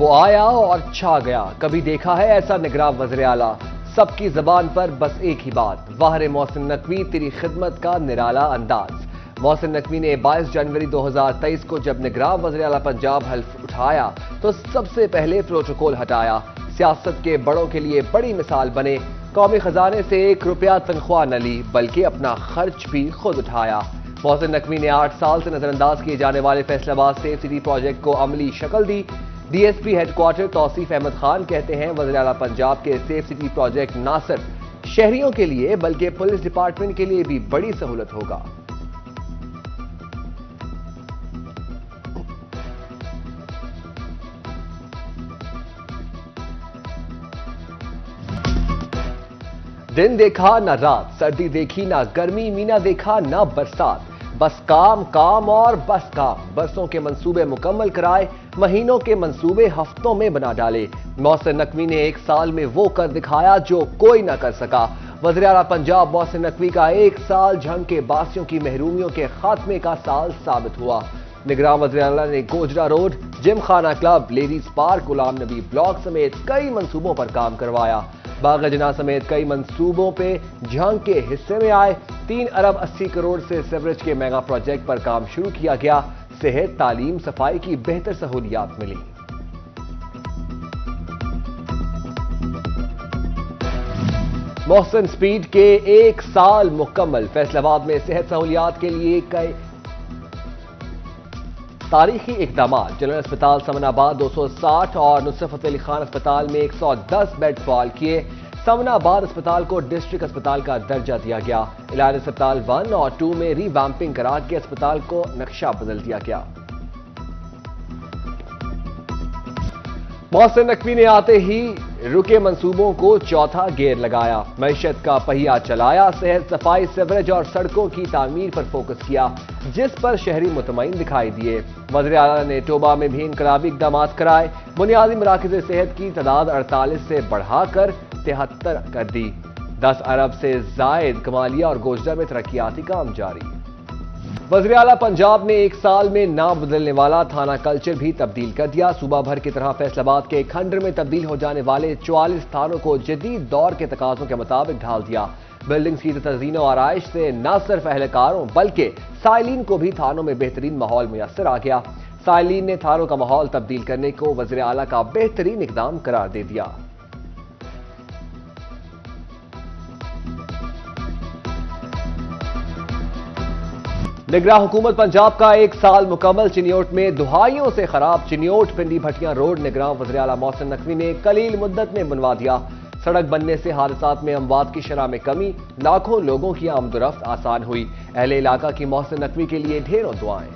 وہ آیا اور چھا گیا، کبھی دیکھا ہے ایسا نگراں وزیر اعلیٰ؟ سب کی زبان پر بس ایک ہی بات، واہر محسن نقوی تیری خدمت کا نرالا انداز۔ محسن نقوی نے 22 جنوری 2023 کو جب نگراں وزیر اعلیٰ پنجاب حلف اٹھایا تو سب سے پہلے پروٹوکول ہٹایا، سیاست کے بڑوں کے لیے بڑی مثال بنے، قومی خزانے سے 1 روپیہ تنخواہ نہ لی بلکہ اپنا خرچ بھی خود اٹھایا۔ محسن نقوی نے 8 سال سے نظر انداز کیے جانے والے فیصل آباد سیف سٹی پروجیکٹ کو عملی شکل دی۔ D S P headquarter Tauseef Ahmad Khan کہتے ہیں وزیر اعلیٰ پنجاب کے سیف سٹی پروجیکٹ نہ صرف شہریوں کے لیے بلکہ پولیس ڈپارٹمنٹ کے لیے بھی بڑی سہولت ہوگا۔ دن دیکھا نہ رات، سردی دیکھی نہ گرمی، مینا دیکھا نہ برسات، بس کام کام اور بس کام، برسوں کے منصوبے مکمل کرائے، مہینوں کے منصوبے ہفتوں میں بنا ڈالے۔ محسن نقوی نے 1 سال میں وہ کر دکھایا جو کوئی نہ کر سکا۔ وزیر اعلیٰ پنجاب محسن نقوی کا 1 سال جھنگ کے باسیوں کی محرومیوں کے خاتمے کا سال ثابت ہوا۔ نگراں وزیر اعلیٰ نے گوجرا روڈ، جم خانہ کلب، لیڈیز پارک، غلام نبی بلاک سمیت کئی منصوبوں پر کام کروایا۔ باغ جناح سمیت کئی منصوبوں پہ جھنگ کے حصے میں آئے۔ 3 ارب 80 کروڑ سے سیوریج کے میگا پروجیکٹ پر کام شروع کیا گیا۔ صحت، تعلیم، صفائی کی بہتر سہولیات ملی۔ محسن سپیڈ کے 1 سال مکمل، فیصل آباد میں صحت سہولیات کے لیے کئی تاریخی اقدامات۔ جنرل اسپتال سمن آباد 260 اور نصرت فتح علی خان اسپتال میں 110 بیڈ فعال کیے۔ سمن آباد اسپتال کو ڈسٹرکٹ اسپتال کا درجہ دیا گیا۔ علاج اسپتال 1 اور 2 میں ری ویمپنگ کرا کے اسپتال کو نقشہ بدل دیا گیا۔ محسن نقوی نے آتے ہی رکے منصوبوں کو چوتھا گیئر لگایا، معیشت کا پہیہ چلایا، صحت، صفائی، سیوریج اور سڑکوں کی تعمیر پر فوکس کیا، جس پر شہری مطمئن دکھائی دیے۔ وزیر اعلیٰ نے ٹوبہ میں بھی انقلابی اقدامات کرائے، بنیادی مراکز صحت کی تعداد 48 سے بڑھا کر 73 کر دی۔ 10 ارب سے زائد کمالیہ اور گوجرا میں ترقیاتی کام جاری۔ وزیر اعلیٰ پنجاب نے 1 سال میں نام بدلنے والا تھانہ کلچر بھی تبدیل کر دیا۔ صوبہ بھر کی طرح فیصل آباد کے کھنڈر میں تبدیل ہو جانے والے 44 تھانوں کو جدید دور کے تقاضوں کے مطابق ڈھال دیا۔ بلڈنگز کی تزئین و آرائش سے نہ صرف اہلکاروں بلکہ سائلین کو بھی تھانوں میں بہترین ماحول میسر آ گیا۔ سائلین نے تھانوں کا ماحول تبدیل کرنے کو وزیر اعلیٰ کا بہترین اقدام قرار دے دیا۔ نگراں حکومت پنجاب کا 1 سال مکمل، چنیوٹ میں دہائیوں سے خراب چنیوٹ پنڈی بھٹیاں روڈ نگراں وزیر اعلیٰ محسن نقوی نے قلیل مدت میں بنوا دیا۔ سڑک بننے سے حادثات میں اموات کی شرح میں کمی، لاکھوں لوگوں کی آمد و رفت آسان ہوئی۔ اہل علاقہ کی محسن نقوی کے لیے ڈھیروں دعائیں۔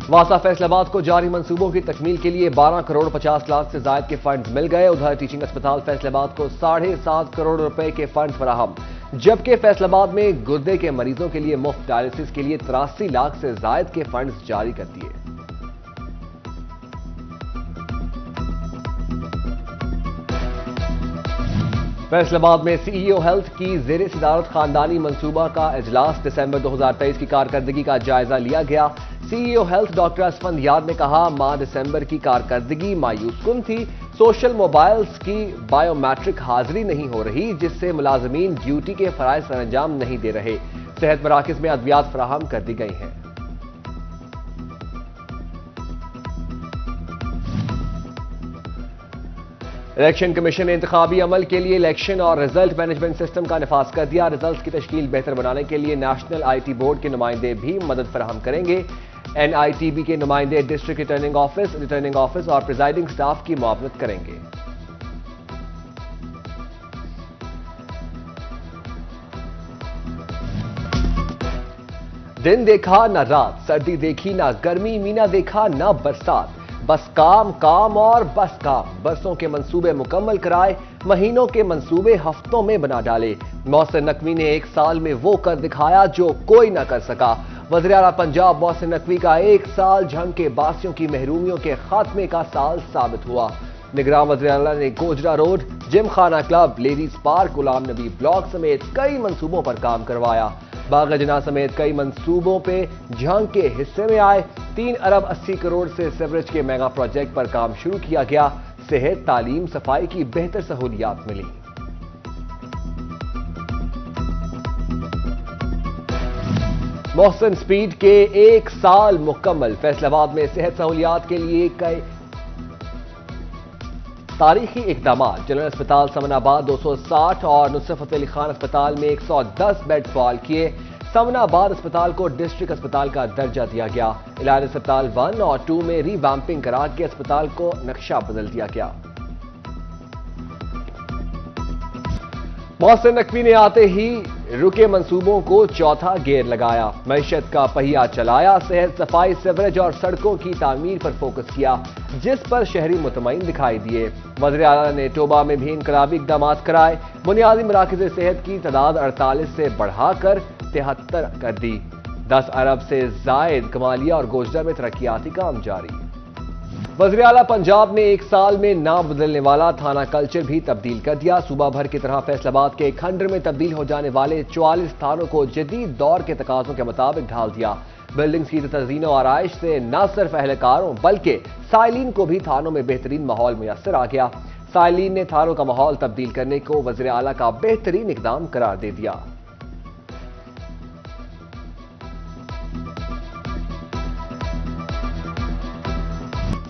واسا فیصل آباد کو جاری منصوبوں کی تکمیل کے لیے 12 کروڑ 50 لاکھ سے زائد کے فنڈز مل گئے۔ ادھر ٹیچنگ اسپتال فیصل آباد کو 7.5 کروڑ روپے کے فنڈز فراہم، جبکہ فیصل آباد میں گردے کے مریضوں کے لیے مفت ڈائلسس کے لیے 83 لاکھ سے زائد کے فنڈز جاری کر دیے۔ فیصل آباد میں سی ای او ہیلتھ کی زیر صدارت خاندانی منصوبہ کا اجلاس، دسمبر 2023 کی کارکردگی کا جائزہ لیا گیا۔ سی ای او ہیلتھ ڈاکٹر اسفندیار نے کہا، ماہ دسمبر کی کارکردگی مایوس کن تھی، سوشل موبائلز کی بائیو میٹرک حاضری نہیں ہو رہی، جس سے ملازمین ڈیوٹی کے فرائض سر انجام نہیں دے رہے۔ صحت مراکز میں ادویات فراہم کر دی گئی ہیں۔ الیکشن کمیشن نے انتخابی عمل کے لیے الیکشن اور رزلٹ مینجمنٹ سسٹم کا نفاذ کر دیا۔ رزلٹس کی تشکیل بہتر بنانے کے لیے نیشنل آئی ٹی بورڈ کے نمائندے بھی مدد فراہم کریں گے۔ این آئی ٹی بی کے نمائندے ڈسٹرکٹ ریٹرننگ آفس اور پریزائڈنگ سٹاف کی معاونت کریں گے۔ دن دیکھا نہ رات، سردی دیکھی نہ گرمی، مینا دیکھا نہ برسات، بس کام کام اور بس کام، برسوں کے منصوبے مکمل کرائے، مہینوں کے منصوبے ہفتوں میں بنا ڈالے۔ محسن نقوی نے 1 سال میں وہ کر دکھایا جو کوئی نہ کر سکا۔ وزیر اعلیٰ پنجاب محسن نقوی کا 1 سال جھنگ کے باسیوں کی محرومیوں کے خاتمے کا سال ثابت ہوا۔ نگراں وزیر اعلیٰ نے گوجرا روڈ، جم خانہ کلب، لیڈیز پارک، غلام نبی بلاک سمیت کئی منصوبوں پر کام کروایا۔ باغ جناح سمیت کئی منصوبوں پہ جھانک کے حصے میں آئے 3 ارب 80 کروڑ سے سیوریج کے میگا پروجیکٹ پر کام شروع کیا گیا صحت تعلیم صفائی کی بہتر سہولیات ملی محسن اسپیڈ کے 1 سال مکمل فیصل آباد میں صحت سہولیات کے لیے کئی تاریخی اقدامات جنرل اسپتال سمن آباد 260 اور نصرت فتح علی خان اسپتال میں 110 بیڈ فعال کیے سمن آباد اسپتال کو ڈسٹرکٹ اسپتال کا درجہ دیا گیا الہی اسپتال 1 اور 2 میں ری ویمپنگ کرا کے اسپتال کو نقشہ بدل دیا گیا محسن نقوی نے آتے ہی رکے منصوبوں کو چوتھا گیئر لگایا معیشت کا پہیہ چلایا صحت صفائی سیوریج اور سڑکوں کی تعمیر پر فوکس کیا جس پر شہری مطمئن دکھائی دیے وزیر اعلیٰ نے ٹوبہ میں بھی انقلابی اقدامات کرائے بنیادی مراکز صحت کی تعداد 48 سے بڑھا کر 73 کر دی 10 ارب سے زائد کمالیہ اور گوجرا میں ترقیاتی کام جاری وزیر اعلیٰ پنجاب نے 1 سال میں نام بدلنے والا تھانہ کلچر بھی تبدیل کر دیا صوبہ بھر کی طرح فیصل آباد کے کھنڈر میں تبدیل ہو جانے والے 44 تھانوں کو جدید دور کے تقاضوں کے مطابق ڈھال دیا بلڈنگز کی تزئین و آرائش سے نہ صرف اہلکاروں بلکہ سائلین کو بھی تھانوں میں بہترین ماحول میسر آ گیا سائلین نے تھانوں کا ماحول تبدیل کرنے کو وزیر اعلیٰ کا بہترین اقدام قرار دے دیا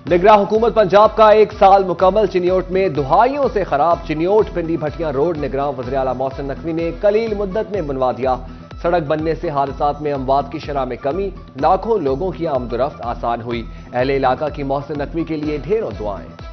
نگراں حکومت پنجاب کا 1 سال مکمل چنیوٹ میں دہائیوں سے خراب چنیوٹ پنڈی بھٹیاں روڈ نگراں وزیر اعلیٰ محسن نقوی نے قلیل مدت میں بنوا دیا سڑک بننے سے حادثات میں اموات کی شرح میں کمی لاکھوں لوگوں کی آمد و رفت آسان ہوئی اہل علاقہ کی محسن نقوی کے لیے ڈھیروں دعائیں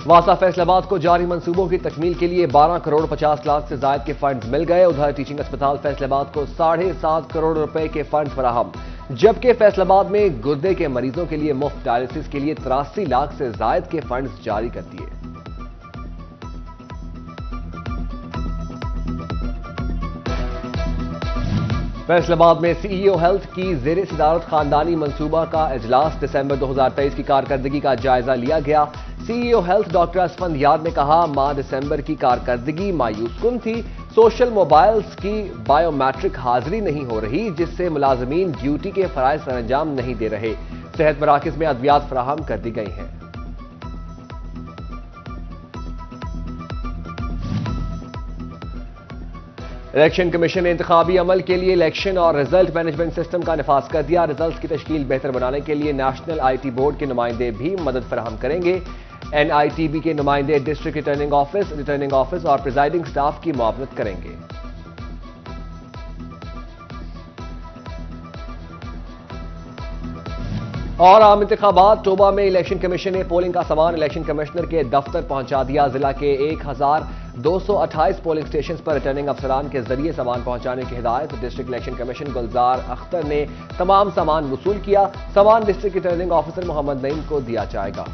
واسا فیصل آباد کو جاری منصوبوں کی تکمیل کے لیے 12 کروڑ 50 لاکھ سے زائد کے فنڈز مل گئے ادھر ٹیچنگ اسپتال فیصل آباد کو 7.5 کروڑ روپے کے فنڈز فراہم جبکہ فیصل آباد میں گردے کے مریضوں کے لیے مفت ڈائلسس کے لیے 83 لاکھ سے زائد کے فنڈز جاری کر دیے فیصل آباد میں سی ای او ہیلتھ کی زیر صدارت خاندانی منصوبہ کا اجلاس دسمبر 2023 کی کارکردگی کا جائزہ لیا گیا سی ای او ہیلتھ ڈاکٹر اسفندیار نے کہا ماہ دسمبر کی کارکردگی مایوس کن تھی سوشل موبائلز کی بائیو میٹرک حاضری نہیں ہو رہی جس سے ملازمین ڈیوٹی کے فرائض سر انجام نہیں دے رہے صحت مراکز میں ادویات فراہم کر دی گئی ہیں الیکشن کمیشن نے انتخابی عمل کے لیے الیکشن اور رزلٹ مینجمنٹ سسٹم کا نفاذ کر دیا رزلٹس کی تشکیل بہتر بنانے کے لیے نیشنل آئی ٹی بورڈ کے نمائندے بھی مدد فراہم کریں گے این آئی ٹی بی کے نمائندے ڈسٹرکٹ ریٹرننگ آفس اور پریزائڈنگ سٹاف کی معاونت کریں گے اور عام انتخابات ٹوبہ میں الیکشن کمیشن نے پولنگ کا سامان الیکشن کمشنر کے دفتر پہنچا دیا ضلع کے 1228 پولنگ سٹیشنز پر ریٹرننگ افسران کے ذریعے سامان پہنچانے کی ہدایت ڈسٹرکٹ الیکشن کمیشن گلزار اختر نے تمام سامان وصول کیا سامان ڈسٹرکٹ ریٹرننگ آفیسر محمد نعیم کو دیا جائے گا